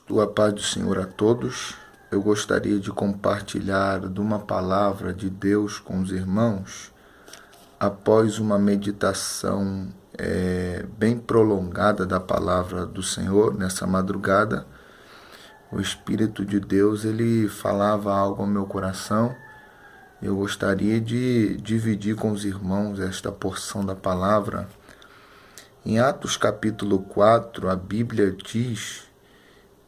Cristo, a paz do Senhor a todos. Eu gostaria de compartilhar de uma palavra de Deus com os irmãos após uma meditação bem prolongada da palavra do Senhor nessa madrugada. O Espírito de Deus, ele falava algo ao meu coração. Eu gostaria de dividir com os irmãos esta porção da palavra. Em Atos capítulo 4, a Bíblia diz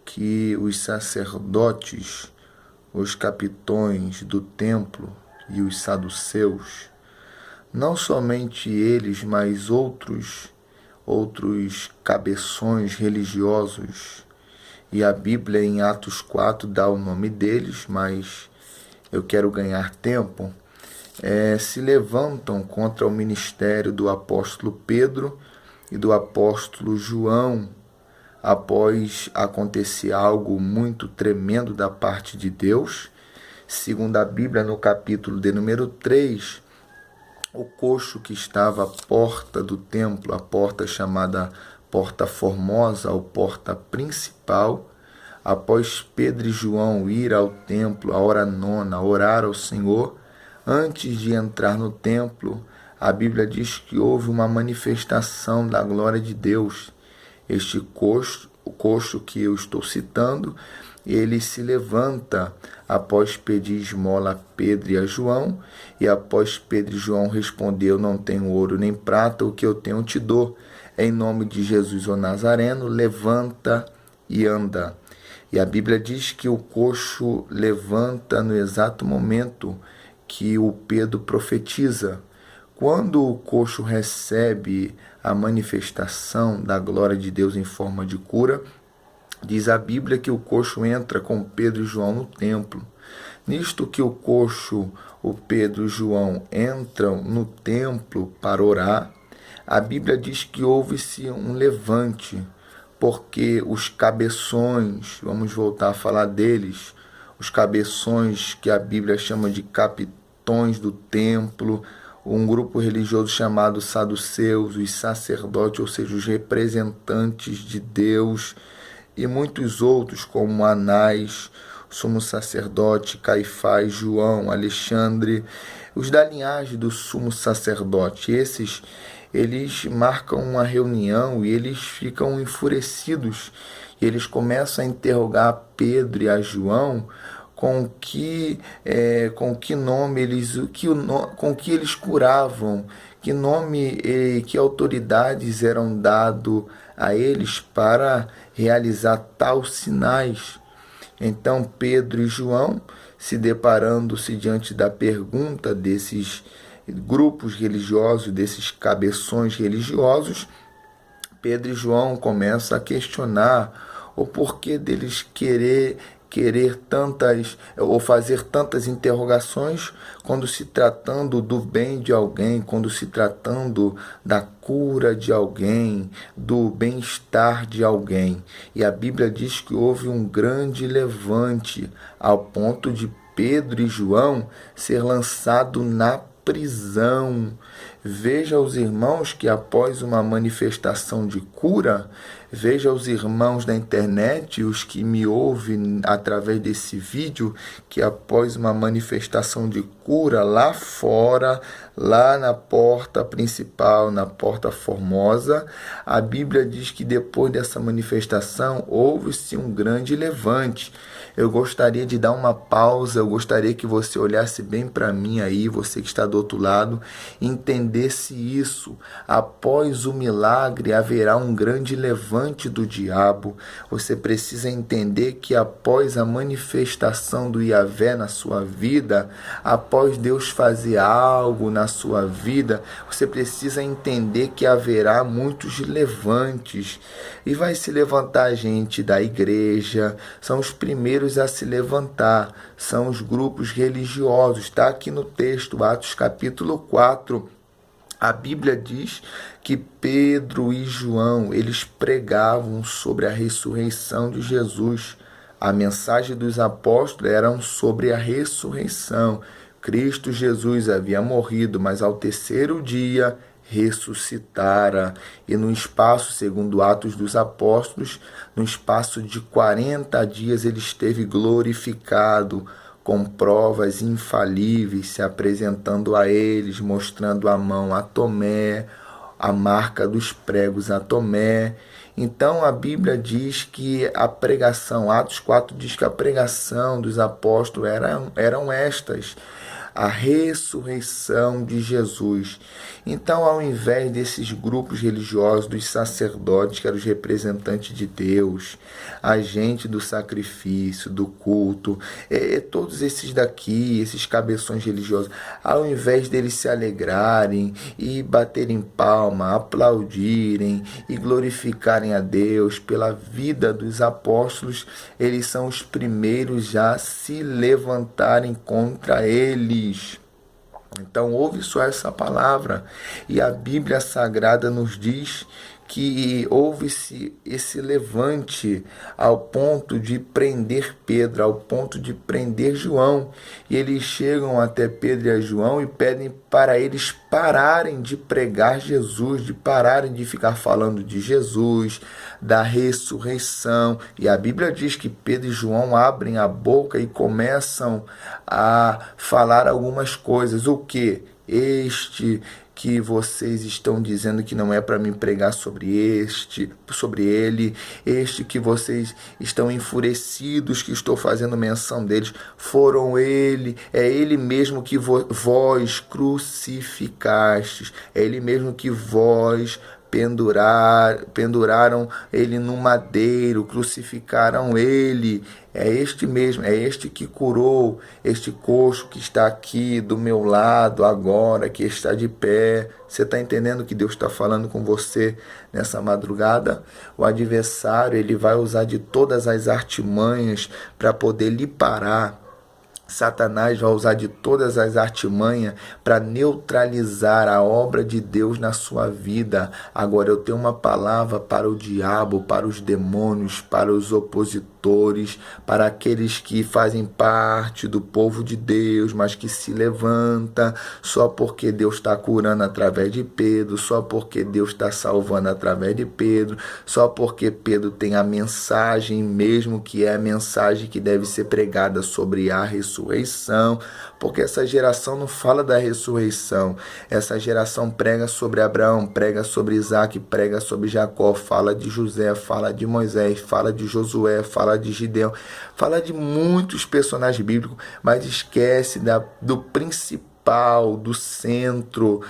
que os sacerdotes, os capitões do templo e os saduceus, não somente eles, mas outros cabeções religiosos, e a Bíblia em Atos 4 dá o nome deles, mas eu quero ganhar tempo, se levantam contra o ministério do apóstolo Pedro e do apóstolo João, após acontecer algo muito tremendo da parte de Deus. Segundo a Bíblia, no capítulo de número 3, o coxo que estava à porta do templo, a porta chamada Porta Formosa, ou porta principal, após Pedro e João ir ao templo, a hora nona, orar ao Senhor, antes de entrar no templo, a Bíblia diz que houve uma manifestação da glória de Deus. Este coxo, o coxo que eu estou citando, ele se levanta após pedir esmola a Pedro e a João, e após Pedro e João responder: eu não tenho ouro nem prata, o que eu tenho te dou. Em nome de Jesus o Nazareno, levanta e anda. E a Bíblia diz que o coxo levanta no exato momento que o Pedro profetiza. Quando o coxo recebe a manifestação da glória de Deus em forma de cura, diz a Bíblia que o coxo entra com Pedro e João no templo. Nisto que o coxo, o Pedro e João entram no templo para orar, a Bíblia diz que houve-se um levante, porque os cabeções, vamos voltar a falar deles, os cabeções que a Bíblia chama de capitões do templo, um grupo religioso chamado saduceus, os sacerdotes, ou seja, os representantes de Deus, e muitos outros, como Anás, sumo sacerdote, Caifás, João, Alexandre, os da linhagem do sumo sacerdote. Eles marcam uma reunião e eles ficam enfurecidos. E eles começam a interrogar Pedro e a João com que nome eles, com que eles curavam, que nome e que autoridades eram dados a eles para realizar tais sinais. Então Pedro e João, se deparando-se diante da pergunta desses grupos religiosos, desses cabeções religiosos, Pedro e João começam a questionar o porquê deles querer tantas, ou fazer tantas interrogações, quando se tratando do bem de alguém, quando se tratando da cura de alguém, do bem-estar de alguém. E a Bíblia diz que houve um grande levante, ao ponto de Pedro e João ser lançado na prisão. Veja os irmãos que após uma manifestação de cura, veja os irmãos da internet, os que me ouvem através desse vídeo, que após uma manifestação de cura lá fora, lá na porta principal, na porta formosa, a Bíblia diz que depois dessa manifestação houve-se um grande levante. Eu gostaria de dar uma pausa, eu gostaria que você olhasse bem para mim aí, você que está do outro lado, entendesse isso. Após o milagre haverá um grande levante do diabo. Você precisa entender que após a manifestação do Yahvé na sua vida, após Deus fazer algo na sua vida, você precisa entender que haverá muitos levantes. E vai se levantar gente da igreja, são os primeiros a se levantar, são os grupos religiosos. Está aqui no texto, Atos capítulo 4. A Bíblia diz que Pedro e João, eles pregavam sobre a ressurreição de Jesus. A mensagem dos apóstolos era sobre a ressurreição. Cristo Jesus havia morrido, mas ao terceiro dia ressuscitara, e no espaço, segundo Atos dos Apóstolos, no espaço de 40 dias ele esteve glorificado, com provas infalíveis, se apresentando a eles, mostrando a mão a Tomé, a marca dos pregos a Tomé. Então a Bíblia diz que a pregação, Atos 4 diz que a pregação dos apóstolos eram estas: a ressurreição de Jesus. Então, ao invés desses grupos religiosos, dos sacerdotes, que eram os representantes de Deus, a gente do sacrifício, do culto, todos esses daqui, esses cabeções religiosos, ao invés deles se alegrarem e baterem palma, aplaudirem e glorificarem a Deus pela vida dos apóstolos, eles são os primeiros já a se levantarem contra eles. Então ouve só essa palavra, e a Bíblia Sagrada nos diz que houve-se esse levante ao ponto de prender Pedro, ao ponto de prender João. E eles chegam até Pedro e João e pedem para eles pararem de pregar Jesus, de pararem de ficar falando de Jesus, da ressurreição. E a Bíblia diz que Pedro e João abrem a boca e começam a falar algumas coisas. O que? Este que vocês estão dizendo que não é para mim pregar sobre ele, este que vocês estão enfurecidos que estou fazendo menção deles, é ele mesmo que vós crucificastes, é ele mesmo que vós penduraram ele no madeiro, crucificaram ele. É este mesmo, é este que curou este coxo que está aqui do meu lado agora, que está de pé. Você está entendendo que Deus está falando com você nessa madrugada? O adversário, ele vai usar de todas as artimanhas para poder lhe parar. Satanás vai usar de todas as artimanhas para neutralizar a obra de Deus na sua vida. Agora eu tenho uma palavra para o diabo, para os demônios, para os opositores, para aqueles que fazem parte do povo de Deus, mas que se levanta só porque Deus está curando através de Pedro, só porque Deus está salvando através de Pedro, só porque Pedro tem a mensagem mesmo, que é a mensagem que deve ser pregada sobre a ressurreição, porque essa geração não fala da ressurreição, essa geração prega sobre Abraão, prega sobre Isaac, prega sobre Jacó, fala de José, fala de Moisés, fala de Josué, fala de Gideão, fala de muitos personagens bíblicos, mas esquece do principal, do centro,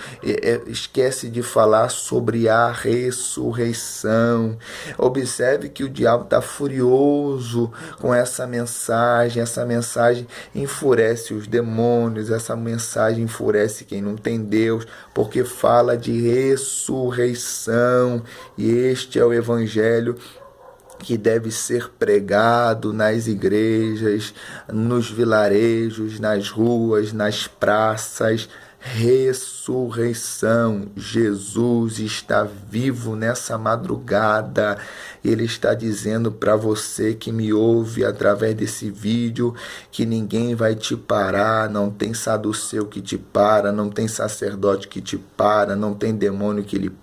esquece de falar sobre a ressurreição. Observe que o diabo está furioso com essa mensagem enfurece os demônios, essa mensagem enfurece quem não tem Deus, porque fala de ressurreição, e este é o evangelho que deve ser pregado nas igrejas, nos vilarejos, nas ruas, nas praças. Ressurreição. Jesus está vivo nessa madrugada. Ele está dizendo para você que me ouve através desse vídeo que ninguém vai te parar, não tem saduceu que te para, não tem sacerdote que te para, não tem demônio que lhe